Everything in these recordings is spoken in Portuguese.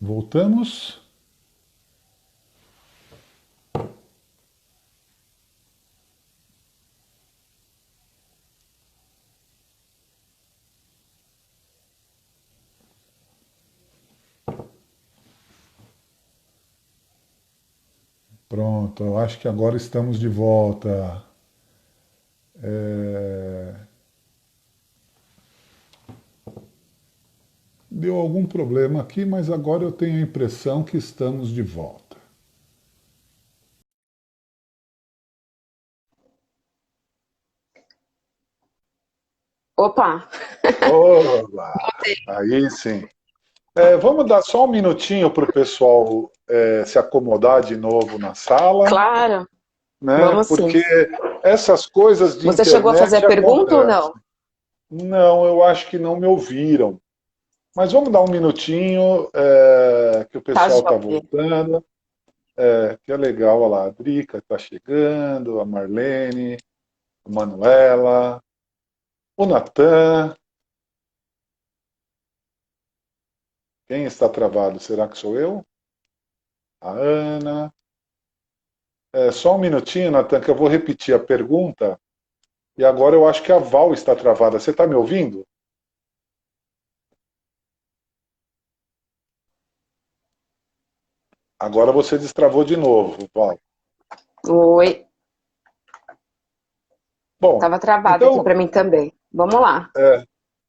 Voltamos. Pronto, eu acho que agora estamos de volta. É, Deu algum problema aqui, mas agora eu tenho a impressão que estamos de volta. Opa, Olá! voltei. Aí sim. Vamos dar só um minutinho para o pessoal se acomodar de novo na sala, Claro, né? vamos sim. Porque essas coisas de Você chegou a fazer a internet pergunta ou não? acontecem. Não, eu acho que não me ouviram. Mas vamos dar um minutinho, que o Tá pessoal está joia. voltando. Que é legal, olha lá, a Drica está chegando, a Marlene, a Manuela, o Natan. Quem está travado? Será que sou eu? A Ana. Só um minutinho, Natan, que eu vou repetir a pergunta. E agora eu acho que a Val está travada. Você está me ouvindo? Agora você destravou de novo, Val. Oi, Bom, tava travado aqui então para mim também. Vamos lá.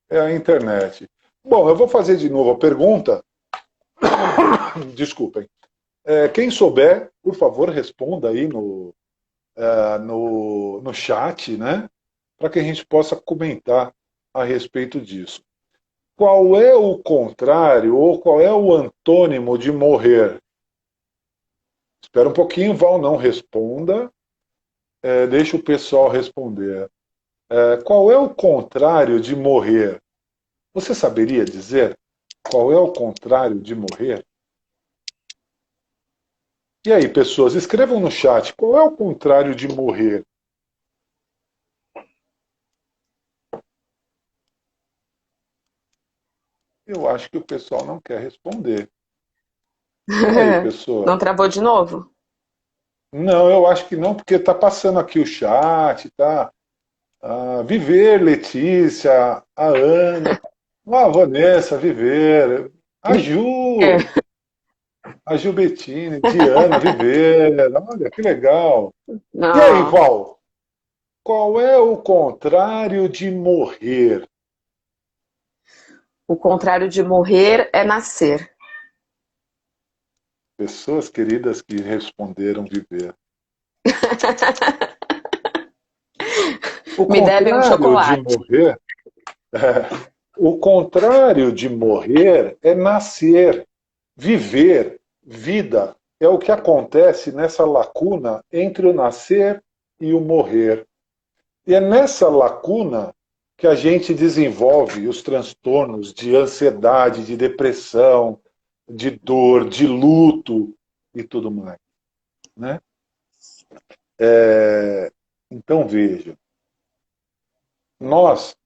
é a internet. Bom, eu vou fazer de novo a pergunta. Desculpem. Quem souber, por favor, responda aí no chat, né? Para que a gente possa comentar a respeito disso. Qual é o contrário ou qual é o antônimo de morrer? Espera um pouquinho, Val, não responda. Deixa o pessoal responder. Qual é o contrário de morrer? Você saberia dizer qual é o contrário de morrer? E aí, pessoas, escrevam no chat qual é o contrário de morrer. Eu acho que o pessoal não quer responder. E aí, Não pessoas? travou de novo? Não, eu acho que não, porque está passando aqui o chat, tá? Viver, Letícia, a Ana, a Vanessa, Viver, a É. Ju, a Gilbertine, Diana, Viver, olha que legal. E aí, Não, Val, qual é o contrário de morrer? o contrário de morrer é nascer. Pessoas queridas que responderam viver. O Me devem um contrário de chocolate. morrer, o contrário de morrer é nascer, viver, vida. É o que acontece nessa lacuna entre o nascer e o morrer. E é nessa lacuna que a gente desenvolve os transtornos de ansiedade, de depressão, de dor, de luto e tudo mais. Né? Então veja, nós,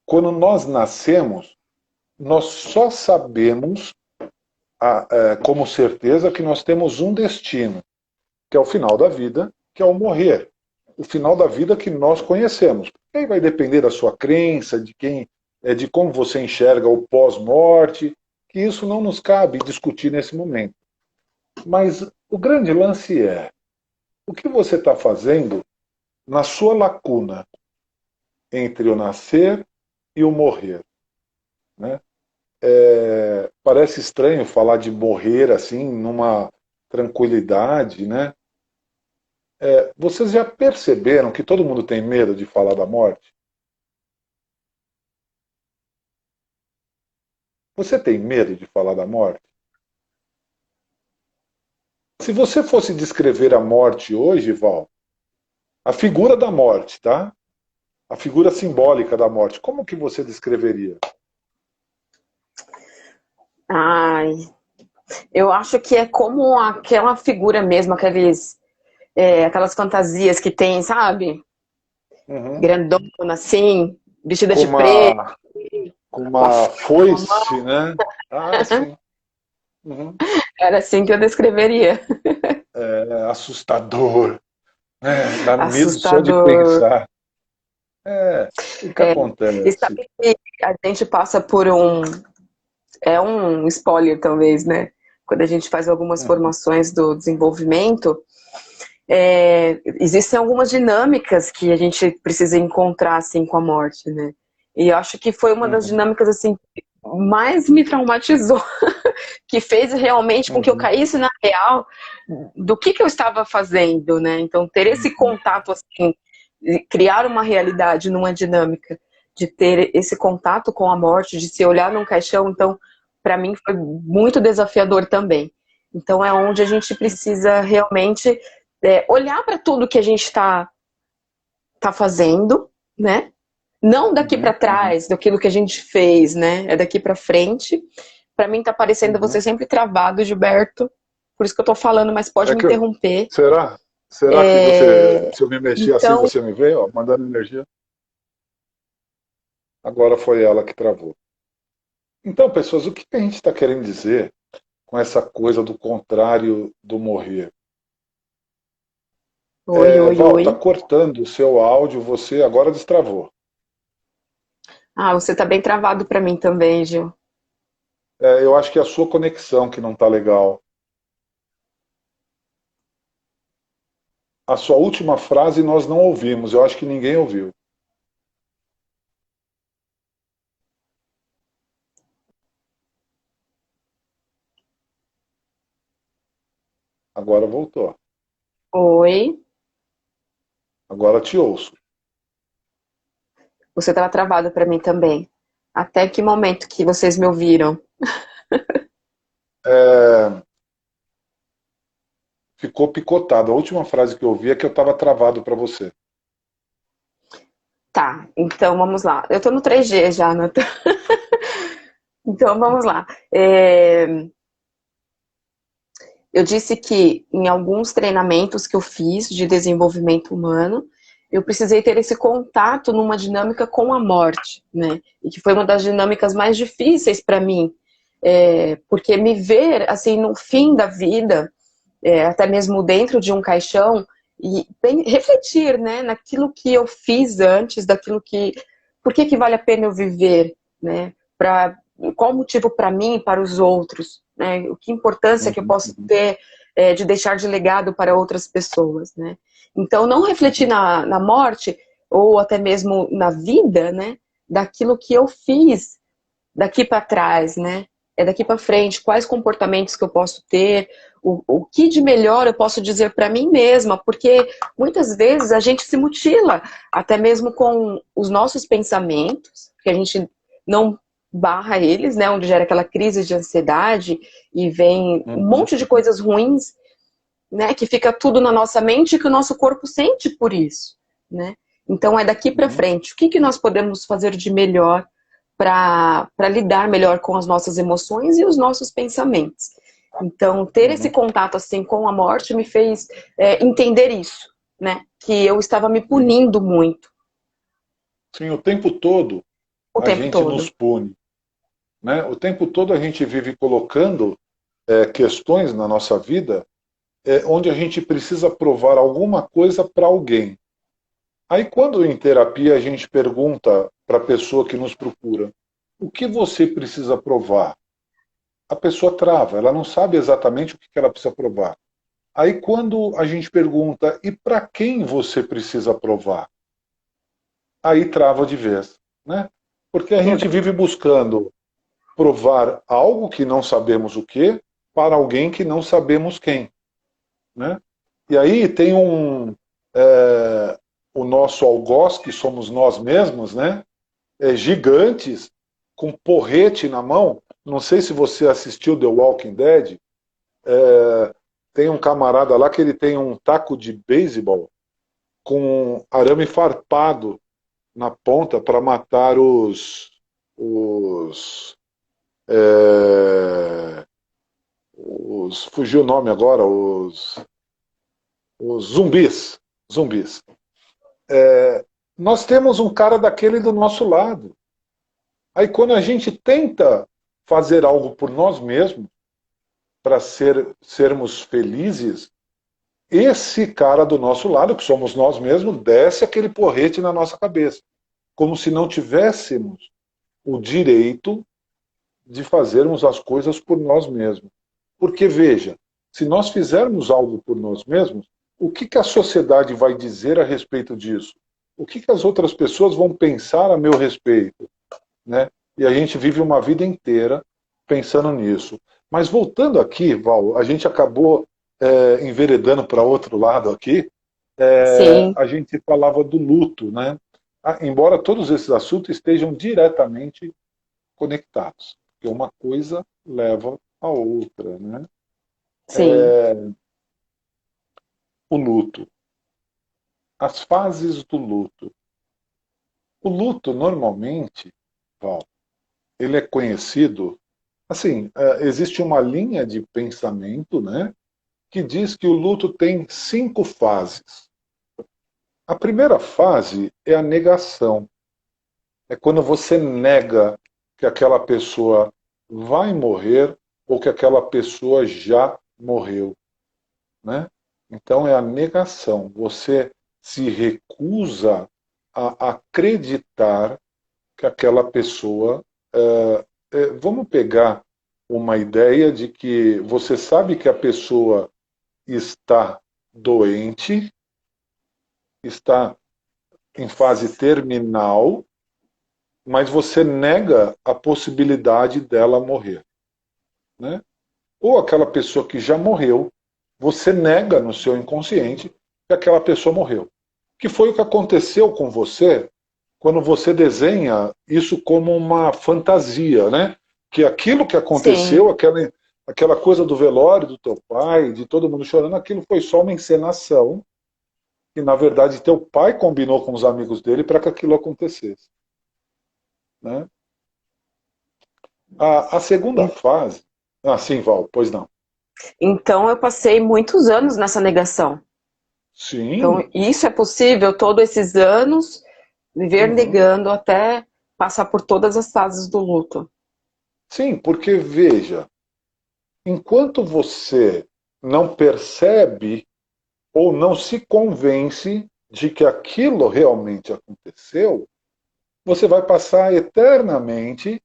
quando nós nascemos, nós só sabemos como certeza que nós temos um destino, que é o final da vida, que é o morrer. O final da vida que nós conhecemos. Aí vai depender da sua crença, de como você enxerga o pós-morte, que isso não nos cabe discutir nesse momento. Mas o grande lance é o que você está fazendo na sua lacuna entre o nascer e o morrer. Né? Parece estranho falar de morrer assim, numa tranquilidade, né? Vocês já perceberam que todo mundo tem medo de falar da morte? Você tem medo de falar da morte? Se você fosse descrever a morte hoje, Val, a figura da morte, tá? A figura simbólica da morte, como que você descreveria? Ai, eu acho que é como aquela figura mesmo, aquelas fantasias que tem, sabe? Uhum. Grandona, assim, vestida Com de preto, uma, com com a uma foice na mão. foice, né? Ah, sim. Uhum. Era assim que eu descreveria. É assustador, né? Dá medo só de Assustador. pensar. O que É, e acontece? sabe que a gente passa por um. É um spoiler, talvez, né? Quando a gente faz algumas Uhum, formações do desenvolvimento, existem algumas dinâmicas que a gente precisa encontrar assim com a morte, né? E eu acho que foi uma das uhum, dinâmicas assim que mais me traumatizou, que fez realmente com que eu uhum, caísse na real do que eu estava fazendo, né? Então ter esse uhum. contato assim, criar uma realidade numa dinâmica de ter esse contato com a morte, de se olhar num caixão, então para mim foi muito desafiador também. Então é onde a gente precisa realmente olhar para tudo que a gente tá fazendo, né? Não daqui para Uhum, uhum, trás, daquilo que a gente fez, né? É daqui para frente. Para mim tá parecendo você uhum. sempre travado, Gilberto. Por isso que eu tô falando, mas pode É me que eu... interromper. Será? Será que você, É, se eu me mexer assim, Então, você me vê, ó, mandando energia? Agora foi ela que travou. Então, pessoas, o que a gente está querendo dizer com essa coisa do contrário do morrer? oi, oi, Val, tá oi. cortando o seu áudio, você agora destravou. Ah, você tá bem travado para mim também, Gil. Eu acho que é a sua conexão que não tá legal. A sua última frase nós não ouvimos, eu acho que ninguém ouviu. Agora voltou. Oi. Agora te ouço. Você tava travado para mim também. Até que momento que vocês me ouviram? É, ficou picotado. A última frase que eu ouvi é que eu estava travado para você. Tá, então vamos lá. Eu tô no 3G já, Nathan. Então vamos lá. Eu disse que em alguns treinamentos que eu fiz de desenvolvimento humano, eu precisei ter esse contato numa dinâmica com a morte, né? E que foi uma das dinâmicas mais difíceis para mim, porque me ver assim no fim da vida, até mesmo dentro de um caixão, e refletir, né, naquilo que eu fiz antes, daquilo que, por que vale a pena eu viver, né? Para qual o motivo para mim e para os outros, né? O que importância que eu Uhum, posso uhum, ter de deixar de legado para outras pessoas, né? Então não refletir uhum, na morte ou até mesmo na vida, né? Daquilo que eu fiz daqui para trás, né? É daqui para frente, quais comportamentos que eu posso ter, o que de melhor eu posso dizer para mim mesma, porque muitas vezes a gente se mutila, até mesmo com os nossos pensamentos, que a gente não barra eles, né? Onde gera aquela crise de ansiedade e vem um uhum, monte de uhum, coisas ruins, né? Que fica tudo na nossa mente e que o nosso corpo sente por isso, né? Então é daqui para uhum, frente. O que nós podemos fazer de melhor para lidar melhor com as nossas emoções e os nossos pensamentos? Então, ter esse uhum. contato assim com a morte me fez entender isso, né? Que eu estava me Sim. punindo muito Sim, o tempo todo o a tempo gente todo. nos pune, né? O tempo todo a gente vive colocando questões na nossa vida onde a gente precisa provar alguma coisa para alguém. Aí quando em terapia a gente pergunta para a pessoa que nos procura, o que você precisa provar? A pessoa trava, ela não sabe exatamente o que ela precisa provar. Aí quando a gente pergunta, e para quem você precisa provar? Aí trava de vez, né? Porque a gente vive buscando provar algo que não sabemos o que para alguém que não sabemos quem, né? E aí tem o nosso algoz, que somos nós mesmos, né? Gigantes, com porrete na mão. Não sei se você assistiu The Walking Dead. Tem um camarada lá que ele tem um taco de beisebol com arame farpado na ponta para matar os, é, fugiu o nome agora, os zumbis. Zumbis. Nós temos um cara daquele do nosso lado. Aí quando a gente tenta fazer algo por nós mesmos, para sermos felizes, esse cara do nosso lado, que somos nós mesmos, desce aquele porrete na nossa cabeça. Como se não tivéssemos o direito de fazermos as coisas por nós mesmos. Porque, veja, se nós fizermos algo por nós mesmos, o que a sociedade vai dizer a respeito disso? O que as outras pessoas vão pensar a meu respeito? Né? E a gente vive uma vida inteira pensando nisso. Mas voltando aqui, Val, a gente acabou enveredando para outro lado aqui. Sim. A gente falava do luto, né? Embora todos esses assuntos estejam diretamente conectados, porque uma coisa leva a outra, né? Sim. O luto, as fases do luto. O luto, normalmente, Val, ele é conhecido, assim, existe uma linha de pensamento, né, que diz que o luto tem 5 fases. A primeira fase é a negação. É quando você nega que aquela pessoa vai morrer ou que aquela pessoa já morreu, né? Então é a negação. Você se recusa a acreditar que aquela pessoa... vamos pegar uma ideia de que você sabe que a pessoa está doente, está em fase terminal, mas você nega a possibilidade dela morrer, né? Ou aquela pessoa que já morreu, você nega no seu inconsciente que aquela pessoa morreu. Que foi o que aconteceu com você quando você desenha isso como uma fantasia, né? Que aquilo que aconteceu, Sim. aquela coisa do velório do teu pai, de todo mundo chorando, aquilo foi só uma encenação, e na verdade teu pai combinou com os amigos dele para que aquilo acontecesse, né? A segunda fase... Ah, sim, Val, pois não. Então eu passei muitos anos nessa negação. Então Sim. isso é possível, todos esses anos, viver Uhum. negando até passar por todas as fases do luto. Sim, porque veja, enquanto você não percebe ou não se convence de que aquilo realmente aconteceu, você vai passar eternamente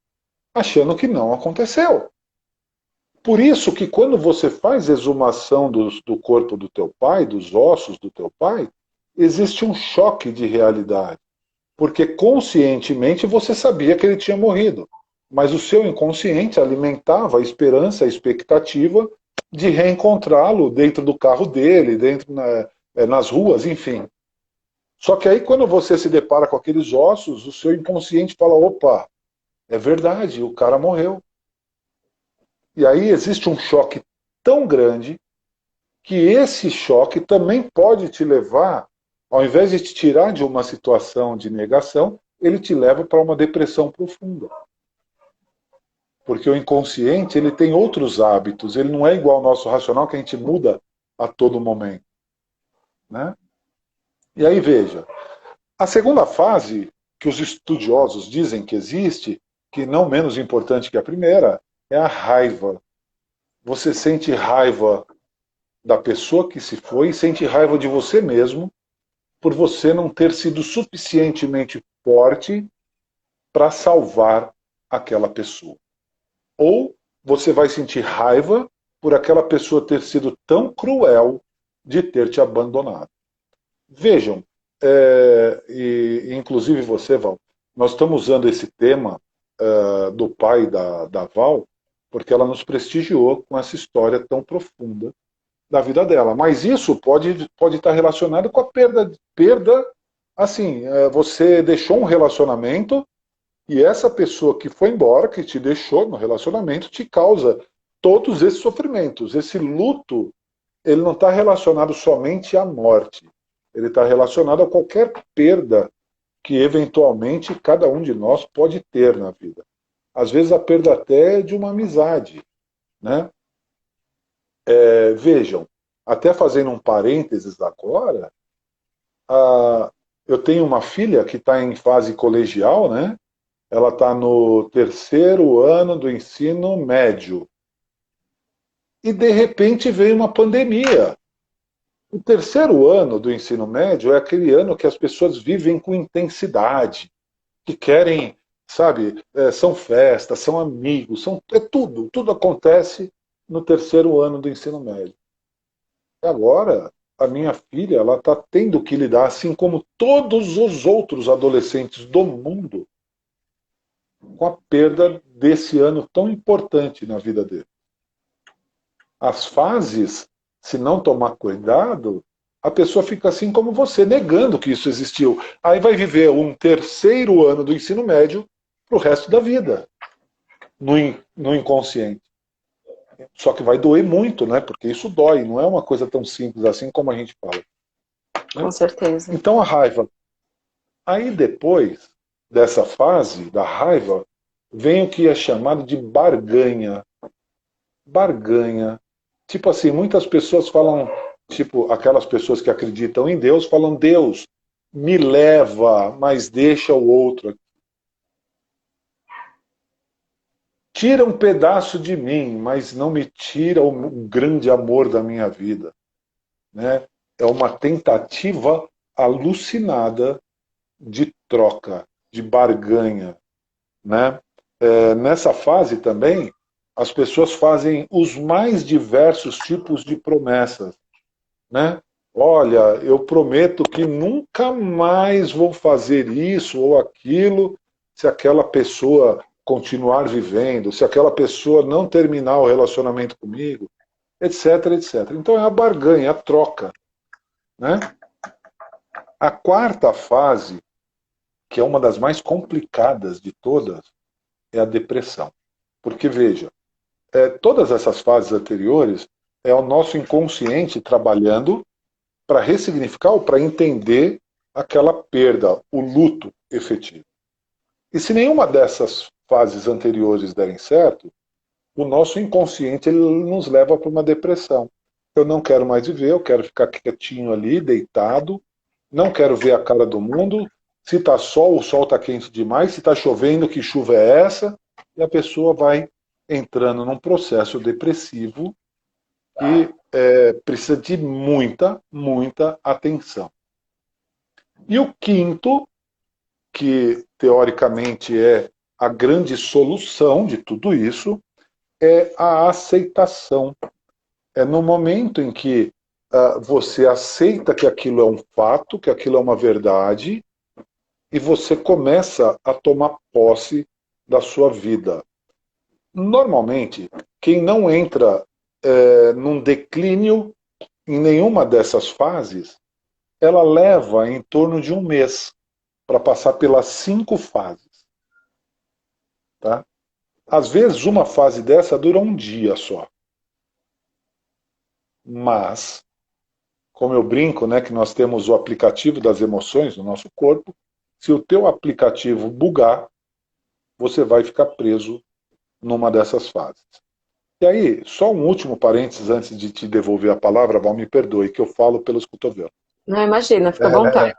achando que não aconteceu. Por isso que quando você faz exumação do corpo do teu pai, dos ossos do teu pai, existe um choque de realidade. Porque conscientemente você sabia que ele tinha morrido. Mas o seu inconsciente alimentava a esperança, a expectativa de reencontrá-lo dentro do carro dele, nas ruas, enfim. Só que aí quando você se depara com aqueles ossos, o seu inconsciente fala, opa, é verdade, o cara morreu. E aí existe um choque tão grande que esse choque também pode te levar, ao invés de te tirar de uma situação de negação, ele te leva para uma depressão profunda. Porque o inconsciente ele tem outros hábitos, ele não é igual ao nosso racional que a gente muda a todo momento, né? E aí veja, a segunda fase que os estudiosos dizem que existe, que não menos importante que a primeira, é a raiva. Você sente raiva da pessoa que se foi e sente raiva de você mesmo por você não ter sido suficientemente forte para salvar aquela pessoa. Ou você vai sentir raiva por aquela pessoa ter sido tão cruel de ter te abandonado. Vejam, e inclusive você, Val, nós estamos usando esse tema do pai da Val, porque ela nos prestigiou com essa história tão profunda da vida dela. Mas isso pode estar relacionado com a perda assim, você deixou um relacionamento e essa pessoa que foi embora, que te deixou no relacionamento, te causa todos esses sofrimentos. Esse luto, ele não está relacionado somente à morte. Ele está relacionado a qualquer perda que eventualmente cada um de nós pode ter na vida. Às vezes a perda até de uma amizade, né? Vejam, até fazendo um parênteses agora, eu tenho uma filha que está em fase colegial, né? Ela está no terceiro ano do ensino médio. e de repente veio uma pandemia. O terceiro ano do ensino médio é aquele ano que as pessoas vivem com intensidade, que querem, sabe, são festas, são amigos, é tudo, tudo acontece no terceiro ano do ensino médio. E agora, a minha filha, ela está tendo que lidar, assim como todos os outros adolescentes do mundo, com a perda desse ano tão importante na vida dele. As fases, se não tomar cuidado, a pessoa fica assim como você, negando que isso existiu. Aí vai viver um terceiro ano do ensino médio para o resto da vida, no inconsciente. Só que vai doer muito, né? Porque isso dói, não é uma coisa tão simples assim como a gente fala. Né? Com certeza. Então a raiva. Aí depois dessa fase da raiva, vem o que é chamado de barganha. Barganha. Tipo assim, muitas pessoas falam, tipo, aquelas pessoas que acreditam em Deus, falam, Deus, me leva, mas deixa o outro. Tira um pedaço de mim, mas não me tira o grande amor da minha vida. Né? É uma tentativa alucinada de troca, de barganha. Né? Nessa fase também, as pessoas fazem os mais diversos tipos de promessas. Né? Olha, eu prometo que nunca mais vou fazer isso ou aquilo se aquela pessoa continuar vivendo, se aquela pessoa não terminar o relacionamento comigo, etc, etc. Então é a barganha, a troca. Né? A quarta fase, que é uma das mais complicadas de todas, é a depressão. Porque, veja, todas essas fases anteriores é o nosso inconsciente trabalhando para ressignificar ou para entender aquela perda, o luto efetivo. E se nenhuma dessas fases anteriores derem certo, o nosso inconsciente ele nos leva para uma depressão. Eu não quero mais viver, eu quero ficar quietinho ali, deitado, não quero ver a cara do mundo. Se está sol, o sol está quente demais. Se está chovendo, que chuva é essa? E a pessoa vai entrando num processo depressivo que precisa de muita, muita atenção. E o quinto, que teoricamente é a grande solução de tudo isso, é a aceitação. É no momento em que você aceita que aquilo é um fato, que aquilo é uma verdade, e você começa a tomar posse da sua vida. Normalmente, quem não entra num declínio em nenhuma dessas fases, ela leva em torno de um mês para passar pelas 5 fases. Tá? Às vezes, uma fase dessa dura um dia só. Mas, como eu brinco, né, que nós temos o aplicativo das emoções no nosso corpo, se o teu aplicativo bugar, você vai ficar preso numa dessas fases. E aí, só um último parênteses antes de te devolver a palavra, Val, me perdoe, que eu falo pelos cotovelos. Não, imagina, fica à vontade.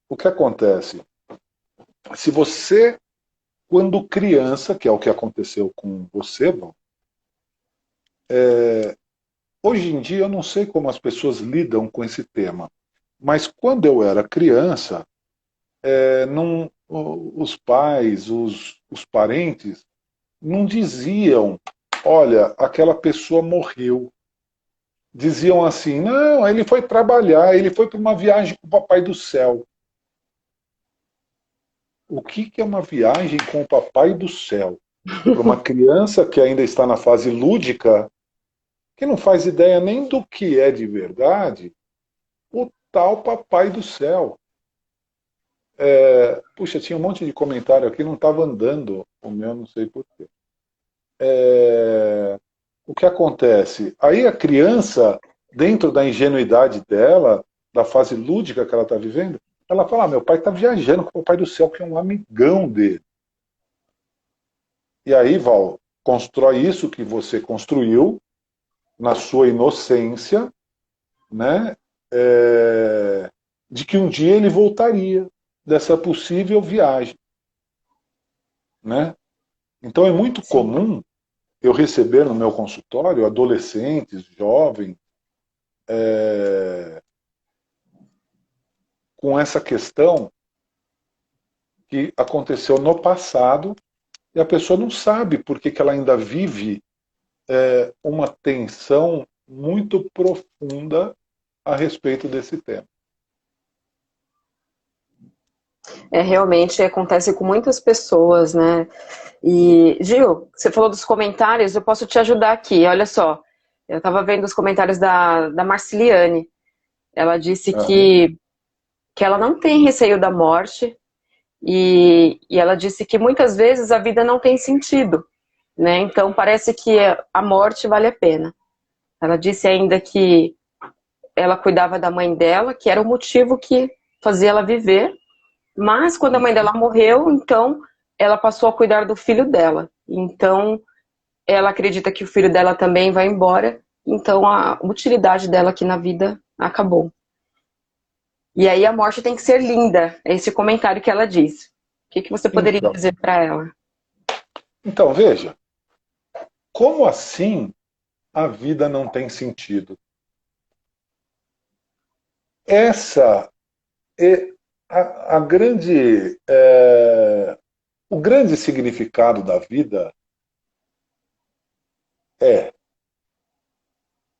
O que acontece? Se você, quando criança, que é o que aconteceu com você, Val, hoje em dia eu não sei como as pessoas lidam com esse tema, mas quando eu era criança, os pais, os parentes, não diziam, olha, aquela pessoa morreu. Diziam assim, não, ele foi trabalhar, ele foi para uma viagem com o Papai do Céu. O que é uma viagem com o Papai do Céu? Para uma criança que ainda está na fase lúdica, que não faz ideia nem do que é de verdade, o tal Papai do Céu. Puxa, tinha um monte de comentário aqui, não estava andando o meu, não sei porquê. O que acontece? Aí a criança, dentro da ingenuidade dela, da fase lúdica que ela está vivendo, ela fala, meu pai está viajando com o Papai do Céu, que é um amigão dele. E aí, Val, constrói isso que você construiu, na sua inocência, né? De que um dia ele voltaria dessa possível viagem. Né? Então é muito comum eu receber no meu consultório adolescentes, jovens, com essa questão que aconteceu no passado e a pessoa não sabe por que ela ainda vive uma tensão muito profunda a respeito desse tema. Realmente acontece com muitas pessoas, né? E, Gil, você falou dos comentários, eu posso te ajudar aqui. Olha só, eu estava vendo os comentários da Marciliane. Ela disse que ela não tem receio da morte e ela disse que muitas vezes a vida não tem sentido, né? Então parece que a morte vale a pena. Ela disse ainda que ela cuidava da mãe dela, que era o motivo que fazia ela viver, mas quando a mãe dela morreu, então ela passou a cuidar do filho dela. Então ela acredita que o filho dela também vai embora, então a utilidade dela aqui na vida acabou. E aí a morte tem que ser linda, é esse comentário que ela disse. O que você poderia dizer para ela? Então, veja, como assim a vida não tem sentido? Essa é a grande, o grande significado da vida é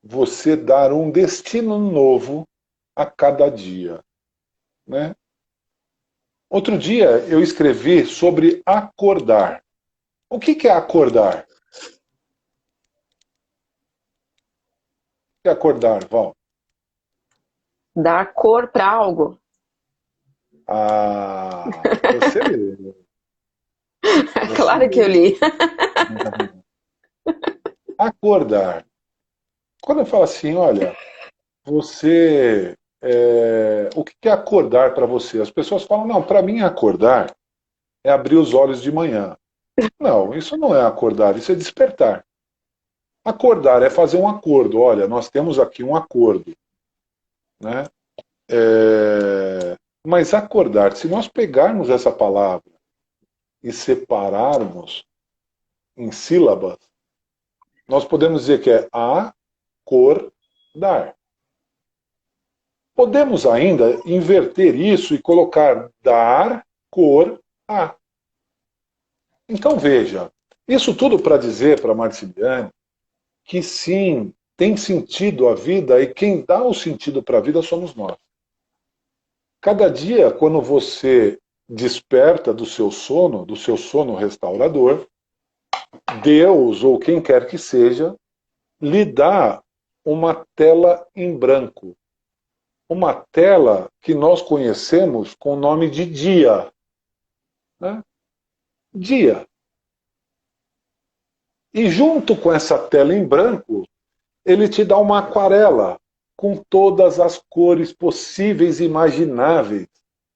você dar um destino novo a cada dia, né? Outro dia eu escrevi sobre acordar. O que é acordar? O que é acordar, Val? Dar cor para algo. Ah, você leu. Claro que eu li. Acordar. Quando eu falo assim, olha, você. O que é acordar para você? As pessoas falam, não, para mim acordar é abrir os olhos de manhã. Não, isso não é acordar, isso é despertar. Acordar é fazer um acordo. Olha, nós temos aqui um acordo, né? Mas acordar, se nós pegarmos essa palavra e separarmos em sílabas, nós podemos dizer que é acordar. Podemos ainda inverter isso e colocar dar, cor, a. Então veja, isso tudo para dizer para Marciliane que sim, tem sentido a vida e quem dá o sentido para a vida somos nós. Cada dia, quando você desperta do seu sono restaurador, Deus ou quem quer que seja, lhe dá uma tela em branco. Uma tela que nós conhecemos com o nome de dia. Né? Dia. E junto com essa tela em branco, ele te dá uma aquarela com todas as cores possíveis e imagináveis.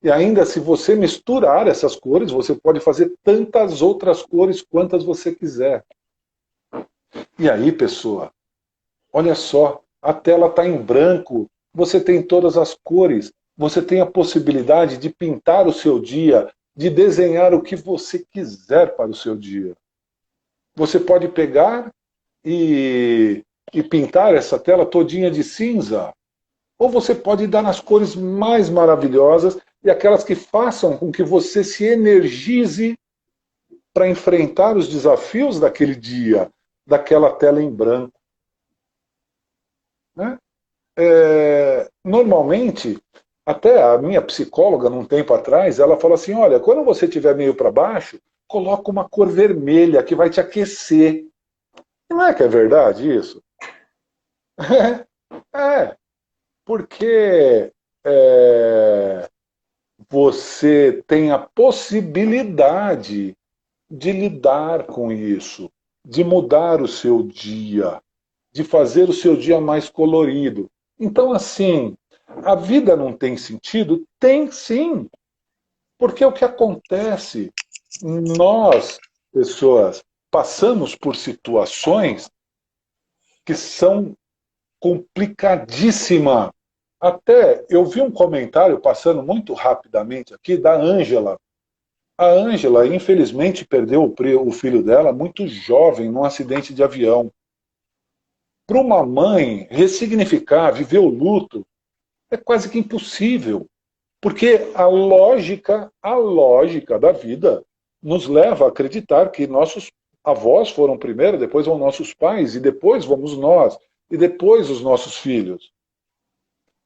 E ainda se você misturar essas cores, você pode fazer tantas outras cores quantas você quiser. E aí, pessoa, olha só, a tela está em branco, você tem todas as cores, você tem a possibilidade de pintar o seu dia, de desenhar o que você quiser para o seu dia. Você pode pegar e pintar essa tela todinha de cinza, ou você pode dar nas cores mais maravilhosas e aquelas que façam com que você se energize para enfrentar os desafios daquele dia, daquela tela em branco. Né? Normalmente, até a minha psicóloga, num tempo atrás, ela falou assim, olha, quando você estiver meio para baixo, coloca uma cor vermelha que vai te aquecer. Não é que é verdade isso? Porque você tem a possibilidade de lidar com isso, de mudar o seu dia, de fazer o seu dia mais colorido. Então, assim, a vida não tem sentido? Tem sim. Porque o que acontece? Nós, pessoas, passamos por situações que são complicadíssimas. Até eu vi um comentário passando muito rapidamente aqui da Ângela. A Ângela, infelizmente, perdeu o filho dela muito jovem num acidente de avião. Para uma mãe, ressignificar, viver o luto, é quase que impossível. Porque a lógica da vida nos leva a acreditar que nossos avós foram primeiro, depois vão nossos pais, e depois vamos nós, e depois os nossos filhos.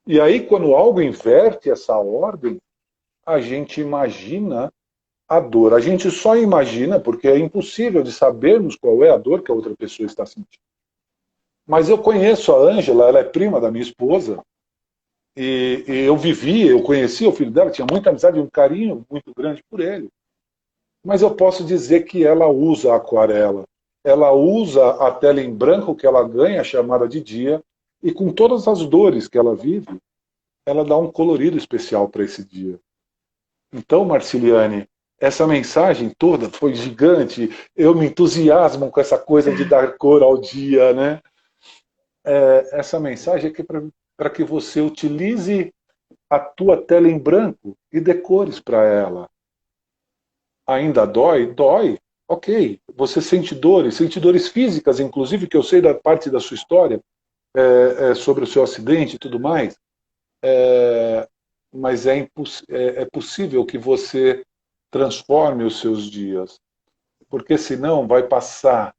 E aí, quando algo inverte essa ordem, a gente imagina a dor. A gente só imagina porque é impossível de sabermos qual é a dor que a outra pessoa está sentindo. Mas eu conheço a Ângela, ela é prima da minha esposa, e eu conheci o filho dela, tinha muita amizade e um carinho muito grande por ele. Mas eu posso dizer que ela usa a aquarela, ela usa a tela em branco que ela ganha, chamada de dia, e com todas as dores que ela vive, ela dá um colorido especial para esse dia. Então, Marciliane, essa mensagem toda foi gigante. Eu me entusiasmo com essa coisa de dar cor ao dia, né? Essa mensagem é para que você utilize a tua tela em branco e dê cores para ela. Ainda dói? Dói. Ok. Você sente dores físicas, inclusive, que eu sei da parte da sua história, sobre o seu acidente e tudo mais. Mas é possível que você transforme os seus dias. Porque senão vai passar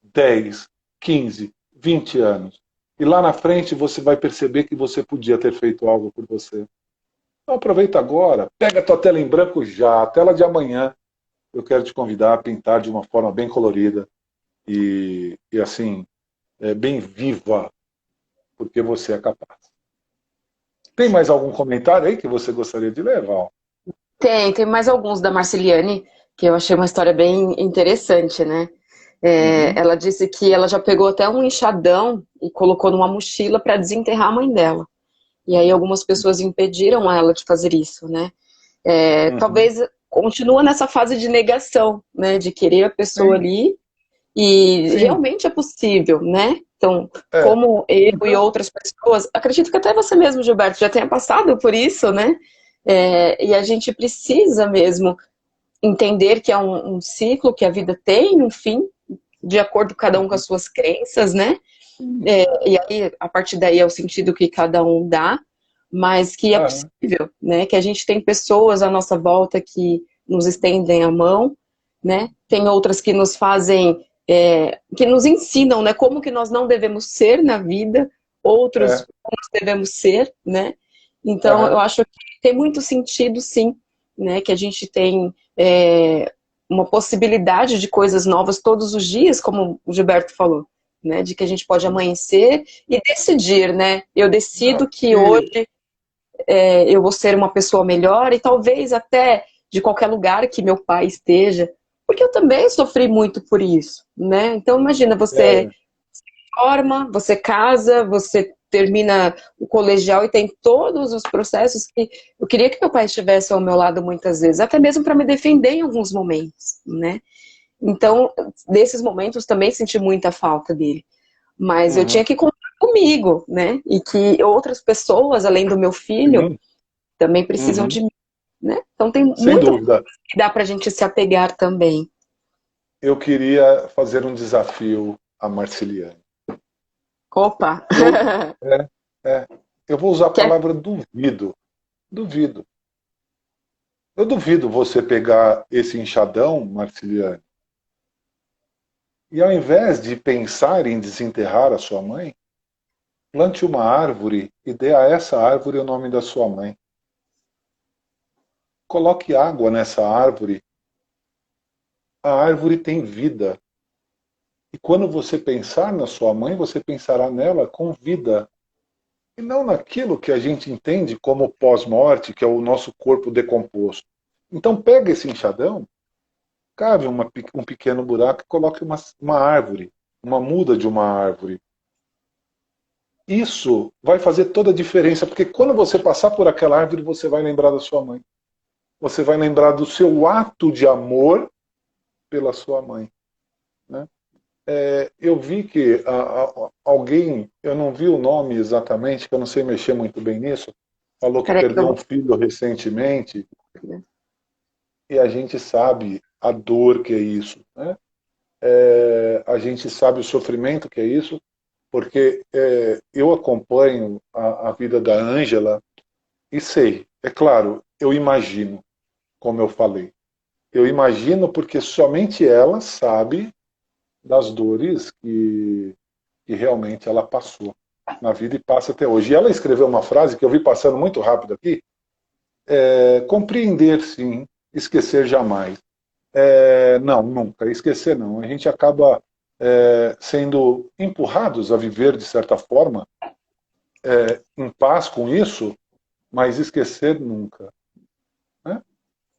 10, 15, 20 anos. E lá na frente você vai perceber que você podia ter feito algo por você. Então aproveita agora, pega a tua tela em branco já, a tela de amanhã. Eu quero te convidar a pintar de uma forma bem colorida e assim, bem viva, porque você é capaz. Tem mais algum comentário aí que você gostaria de ler, Val? Tem mais alguns da Marceliane, que eu achei uma história bem interessante, né? Uhum. Ela disse que ela já pegou até um enxadão e colocou numa mochila para desenterrar a mãe dela. E aí algumas pessoas impediram ela de fazer isso, né? Uhum. Talvez continua nessa fase de negação, né? De querer a pessoa Sim, ali. E sim. realmente é possível, né? Então, É. como eu e Então, outras pessoas, acredito que até você mesmo, Gilberto, já tenha passado por isso, né? E a gente precisa mesmo entender que é um ciclo, que a vida tem um fim, de acordo com cada um com as suas crenças, né? E aí, a partir daí é o sentido que cada um dá, mas que é ah, possível, né? Que a gente tem pessoas à nossa volta que nos estendem a mão, né? Tem outras que nos fazem, que nos ensinam, né? Como que nós não devemos ser na vida, outros é. como nós devemos ser, né? Então, eu Aham. acho que tem muito sentido, sim, né? Que a gente tem uma possibilidade de coisas novas todos os dias, como o Gilberto falou, né? De que a gente pode amanhecer e decidir, né? Eu decido Não, que hoje eu vou ser uma pessoa melhor e talvez até de qualquer lugar que meu pai esteja, porque eu também sofri muito por isso, né? Então imagina, você é, forma, você casa, você termina o colegial e tem todos os processos que eu queria que meu pai estivesse ao meu lado muitas vezes, até mesmo para me defender em alguns momentos, né? Então, desses momentos também senti muita falta dele. Mas eu tinha uhum. que contar comigo, né? E que outras pessoas, além do meu filho, Sim, também precisam uhum. de mim, né? Então tem Sem muita coisa dúvida. que dá pra gente se apegar também. Eu queria fazer um desafio a Marciliane. Opa! Eu, é, eu vou usar a Quer? palavra duvido. Duvido. Eu duvido você pegar esse enxadão, Marciliane, e ao invés de pensar em desenterrar a sua mãe, plante uma árvore e dê a essa árvore o nome da sua mãe. Coloque água nessa árvore. A árvore tem vida. E quando você pensar na sua mãe, você pensará nela com vida. E não naquilo que a gente entende como pós-morte, que é o nosso corpo decomposto. Então pega esse enxadão, cave um pequeno buraco e coloque uma árvore, uma muda de uma árvore. Isso vai fazer toda a diferença, porque quando você passar por aquela árvore, você vai lembrar da sua mãe. Você vai lembrar do seu ato de amor pela sua mãe. Né? Eu vi que alguém, eu não vi o nome exatamente, que eu não sei mexer muito bem nisso, falou que Peraí que eu perdeu um vou. filho recentemente. e a gente sabe a dor que é isso, né? A gente sabe o sofrimento que é isso, porque eu acompanho a vida da Ângela e sei, é claro, eu imagino, como eu falei. Eu imagino porque somente ela sabe das dores que realmente ela passou na vida e passa até hoje. E ela escreveu uma frase que eu vi passando muito rápido aqui, compreender sim, esquecer jamais. Não, nunca, esquecer não. A gente acaba sendo empurrados a viver, de certa forma, em paz com isso, mas esquecer nunca. Né?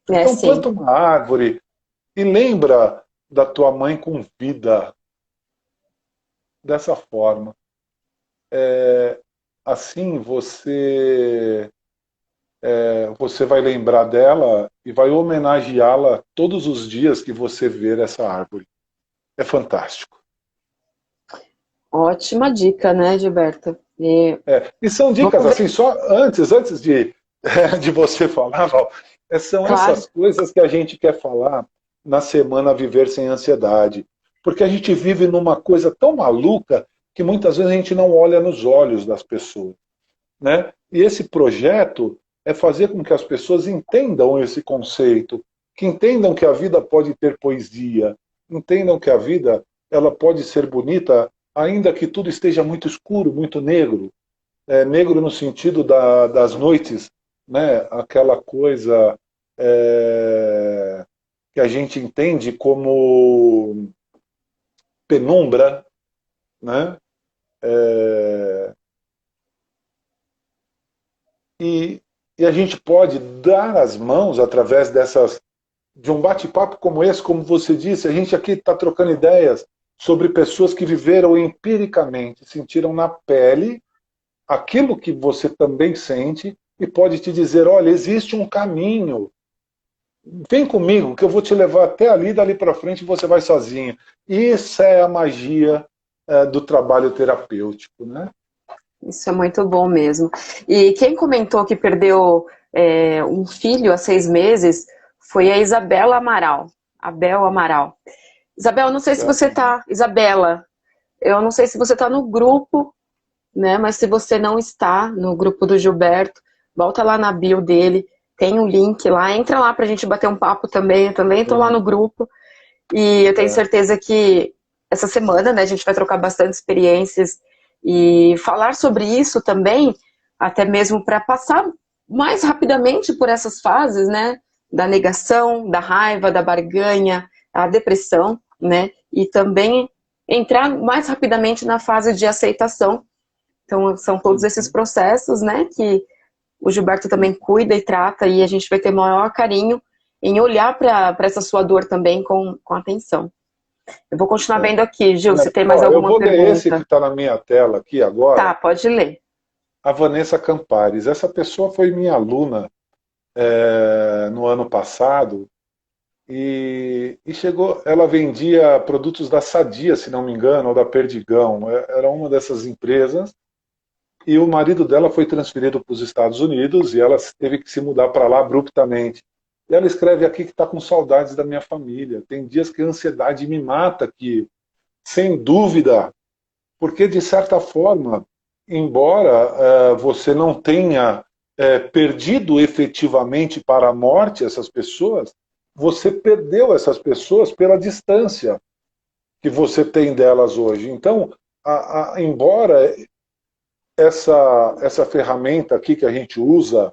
Então Sim. planta uma árvore e lembra da tua mãe com vida, dessa forma. Assim você vai lembrar dela e vai homenageá-la todos os dias que você ver essa árvore. É fantástico. Ótima dica, né, Gilberto? E são dicas Vamos ver. assim, só antes de você falar, Val, são Claro. essas coisas que a gente quer falar na semana Viver Sem Ansiedade. Porque a gente vive numa coisa tão maluca que muitas vezes a gente não olha nos olhos das pessoas. Né? E esse projeto é fazer com que as pessoas entendam esse conceito, que entendam que a vida pode ter poesia, entendam que a vida ela pode ser bonita, ainda que tudo esteja muito escuro, muito negro. Negro no sentido das noites, né? Aquela coisa que a gente entende como penumbra, né? E, e a gente pode dar as mãos através de um bate-papo como esse, como você disse, a gente aqui está trocando ideias sobre pessoas que viveram empiricamente, sentiram na pele aquilo que você também sente e pode te dizer, olha, existe um caminho, vem comigo que eu vou te levar até ali, dali para frente você vai sozinho. Isso é a magia do trabalho terapêutico, né? Isso é muito bom mesmo. E quem comentou que perdeu um filho há 6 meses foi a Isabela Amaral. Abel Amaral. Isabel, eu não sei se você tá. Isabela, eu não sei se você tá no grupo, né? Mas se você não está no grupo do Gilberto, volta lá na bio dele, tem um link lá, entra lá pra gente bater um papo também. Eu também tô lá no grupo. E eu tenho certeza que essa semana, né, a gente vai trocar bastante experiências e falar sobre isso também, até mesmo para passar mais rapidamente por essas fases, né, da negação, da raiva, da barganha, a depressão, né, e também entrar mais rapidamente na fase de aceitação. Então, são todos esses processos, né, que o Gilberto também cuida e trata, e a gente vai ter maior carinho em olhar para essa sua dor também com atenção. Eu vou continuar vendo aqui, Gil, se tem mais Eu alguma vou ler esse que pergunta. está na minha tela aqui Tá, agora, pode ler. a Vanessa Campares. Essa pessoa foi minha aluna no ano passado e chegou, ela vendia produtos da Sadia, se não me engano, ou da Perdigão. Era uma dessas empresas. E o marido dela foi transferido para os Estados Unidos e ela teve que se mudar para lá abruptamente. E ela escreve aqui que está com saudades da minha família. Tem dias que a ansiedade me mata aqui, sem dúvida, porque de certa forma, embora você não tenha perdido efetivamente para a morte essas pessoas, você perdeu essas pessoas pela distância que você tem delas hoje. Então, embora essa ferramenta aqui que a gente usa,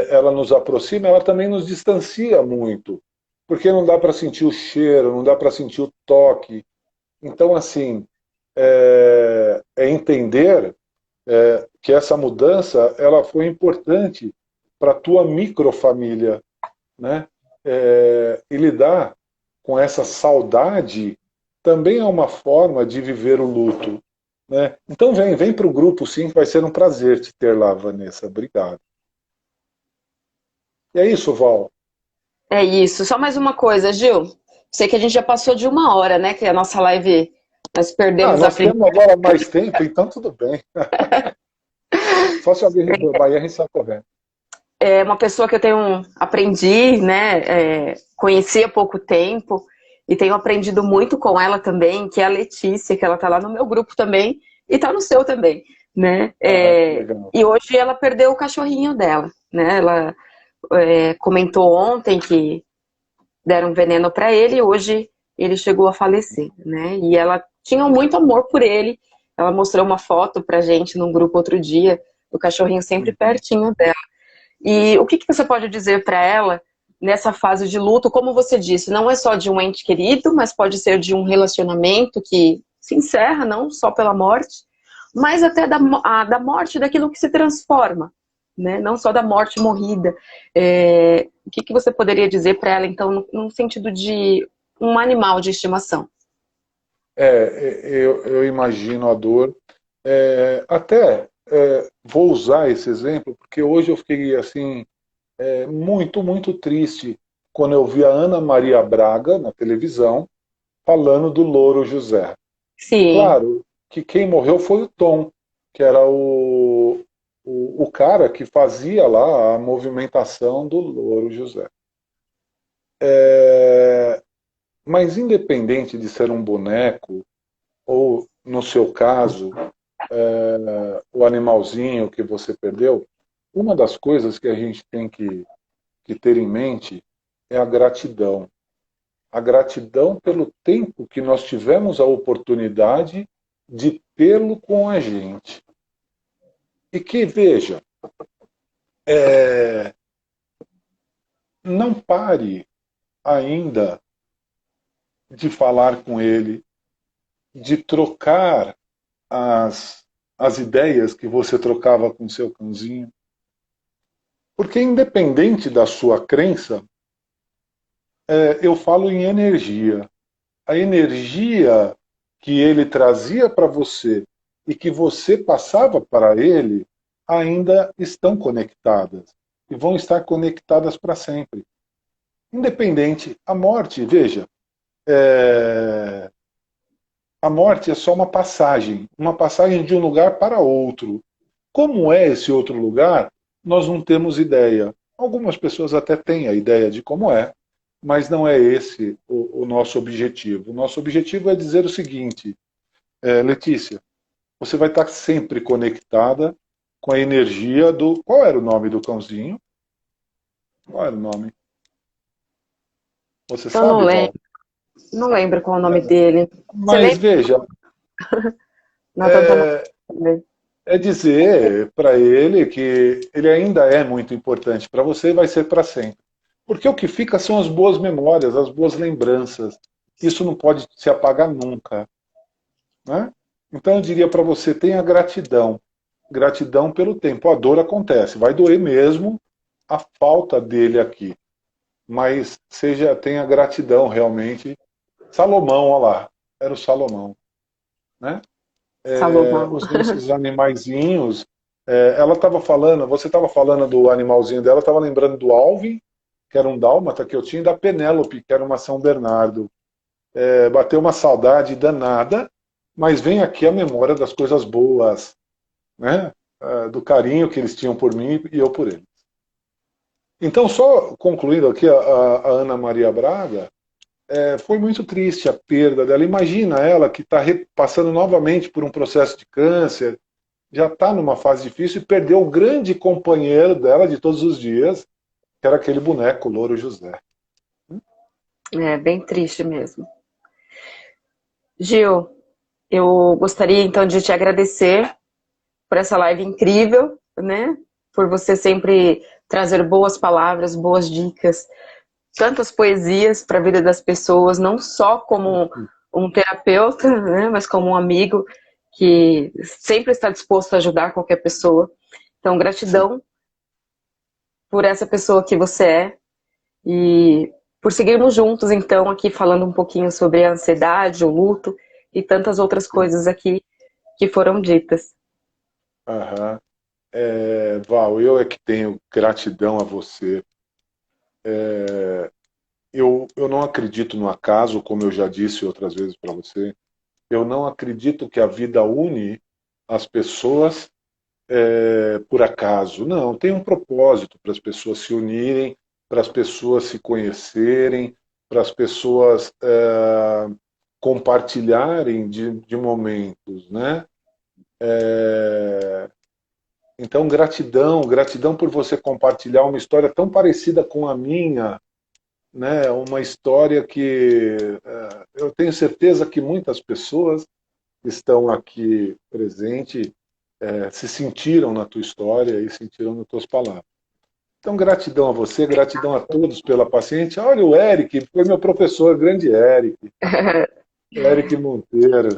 ela nos aproxima, ela também nos distancia muito, porque não dá para sentir o cheiro, não dá para sentir o toque. Então, assim, entender que essa mudança ela foi importante para a tua microfamília, né? E lidar com essa saudade também é uma forma de viver o luto. Né? Então vem para o grupo, sim, vai ser um prazer te ter lá, Vanessa. Obrigado. E é isso, Val. É isso. Só mais uma coisa, Gil. Sei que a gente já passou de 1 hora, né? Que a nossa live, nós perdemos a Nós primeira. temos agora mais tempo, então tudo bem. Só se alguém derrubar aí, a gente sai correndo. é uma pessoa que eu aprendi, né, conheci há pouco tempo e tenho aprendido muito com ela também, que é a Letícia, que ela tá lá no meu grupo também e tá no seu também, né? Ah, que legal. E hoje ela perdeu o cachorrinho dela, né? Ela comentou ontem que deram veneno para ele e hoje ele chegou a falecer, né? E ela tinha muito amor por ele. Ela mostrou uma foto pra gente num grupo outro dia, do cachorrinho sempre Uhum. pertinho dela. E o que você pode dizer para ela nessa fase de luto? Como você disse, não é só de um ente querido, mas pode ser de um relacionamento que se encerra, não só pela morte, mas até da morte daquilo que se transforma, né? Não só da morte morrida. O que você poderia dizer para ela, então, no sentido de um animal de estimação? Eu imagino a dor. Até vou usar esse exemplo, porque hoje eu fiquei assim, muito, muito triste quando eu vi a Ana Maria Braga na televisão falando do Louro José. Sim, Claro que quem morreu foi o Tom, que era o cara que fazia lá a movimentação do Louro José. Mas independente de ser um boneco, ou no seu caso, o animalzinho que você perdeu, uma das coisas que a gente tem que ter em mente é a gratidão. A gratidão pelo tempo que nós tivemos a oportunidade de tê-lo com a gente. E que, veja, não pare ainda de falar com ele, de trocar as ideias que você trocava com seu cãozinho. Porque independente da sua crença, eu falo em energia. A energia que ele trazia para você e que você passava para ele ainda estão conectadas e vão estar conectadas para sempre. Independente, a morte, veja, a morte é só uma passagem de um lugar para outro. Como é esse outro lugar, nós não temos ideia. Algumas pessoas até têm a ideia de como é, mas não é esse o nosso objetivo. O nosso objetivo é dizer o seguinte, Letícia, você vai estar sempre conectada com a energia do... Qual era o nome do cãozinho? Qual era o nome? Você eu não sabe, lembro, Val? não lembro qual é o nome dele. Você Mas lembra? veja, Não, tentando é dizer para ele que ele ainda é muito importante para você e vai ser para sempre. Porque o que fica são as boas memórias, as boas lembranças. Isso não pode se apagar nunca. Né? Então eu diria para você, tenha gratidão. Gratidão pelo tempo. A dor acontece, vai doer mesmo a falta dele aqui. Mas tenha gratidão realmente. Salomão, olha lá, era o Salomão. Né? Salomão. Os nossos animaizinhos. Ela estava falando, você estava falando do animalzinho dela, estava lembrando do Alvin, que era um dálmata que eu tinha, e da Penélope, que era uma São Bernardo. Bateu uma saudade danada, mas vem aqui a memória das coisas boas, né? Do carinho que eles tinham por mim e eu por eles. Então, só concluindo aqui, a Ana Maria Braga, foi muito triste a perda dela. Imagina ela que está passando novamente por um processo de câncer, já está numa fase difícil e perdeu o grande companheiro dela de todos os dias, que era aquele boneco Louro José. É bem triste mesmo. Gil, eu gostaria então de te agradecer por essa live incrível, né? Por você sempre trazer boas palavras, boas dicas, tantas poesias para a vida das pessoas, não só como um terapeuta, né? Mas como um amigo que sempre está disposto a ajudar qualquer pessoa. Então, Sim. gratidão por essa pessoa que você é e por seguirmos juntos, então, aqui falando um pouquinho sobre a ansiedade, o luto e tantas outras coisas aqui que foram ditas. Aham. Val, eu é que tenho gratidão a você. Eu não acredito no acaso, como eu já disse outras vezes para você. Eu não acredito que a vida une as pessoas por acaso. Não, tem um propósito para as pessoas se unirem, para as pessoas se conhecerem, para as pessoas compartilharem de momentos, né? Então, gratidão, gratidão por você compartilhar uma história tão parecida com a minha, né? Uma história que eu tenho certeza que muitas pessoas que estão aqui presentes se sentiram na tua história e sentiram nas tuas palavras. Então, gratidão a você, gratidão a todos pela paciência. Olha o Eric, foi meu professor, grande Eric. Eric Monteiro.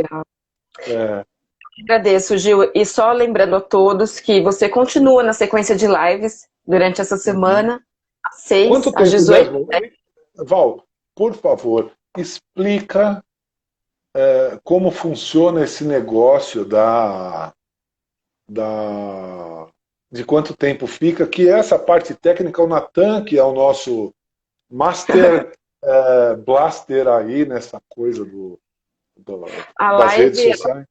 Agradeço, Gil. E só lembrando a todos que você continua na sequência de lives durante essa semana, às 6, Quanto às tempo 18. mesmo? Val, por favor, explica como funciona esse negócio de quanto tempo fica, que essa parte técnica, o Natan, que é o nosso master blaster aí nessa coisa das redes sociais.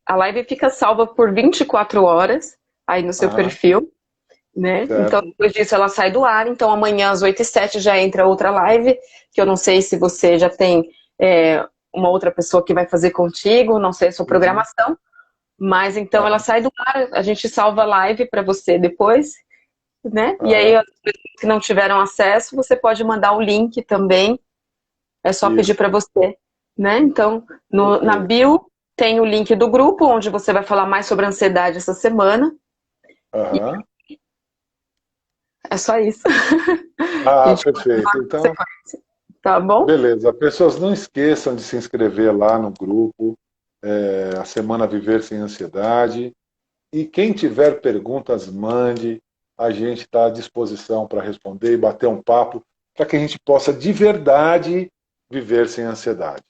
A live fica salva por 24 horas aí no seu perfil, né? Certo. Então, depois disso ela sai do ar. Então, amanhã às 8h07 já entra outra live, que eu não sei se você já tem uma outra pessoa que vai fazer contigo, não sei a sua programação, mas então ela sai do ar, a gente salva a live para você depois, né? E aí, as pessoas que não tiveram acesso, você pode mandar o link também, é só pedir para você, né? Então, na bio tem o link do grupo, onde você vai falar mais sobre ansiedade essa semana. É só isso. Perfeito. Então, tá bom? Beleza. Pessoas, não esqueçam de se inscrever lá no grupo, a Semana Viver Sem Ansiedade. E quem tiver perguntas, mande. A gente está à disposição para responder e bater um papo para que a gente possa, de verdade, viver sem ansiedade.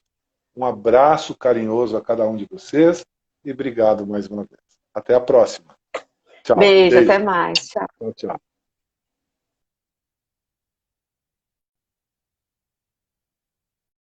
Um abraço carinhoso a cada um de vocês e obrigado mais uma vez. Até a próxima. Tchau. Beijo. Até mais. Tchau. Tchau.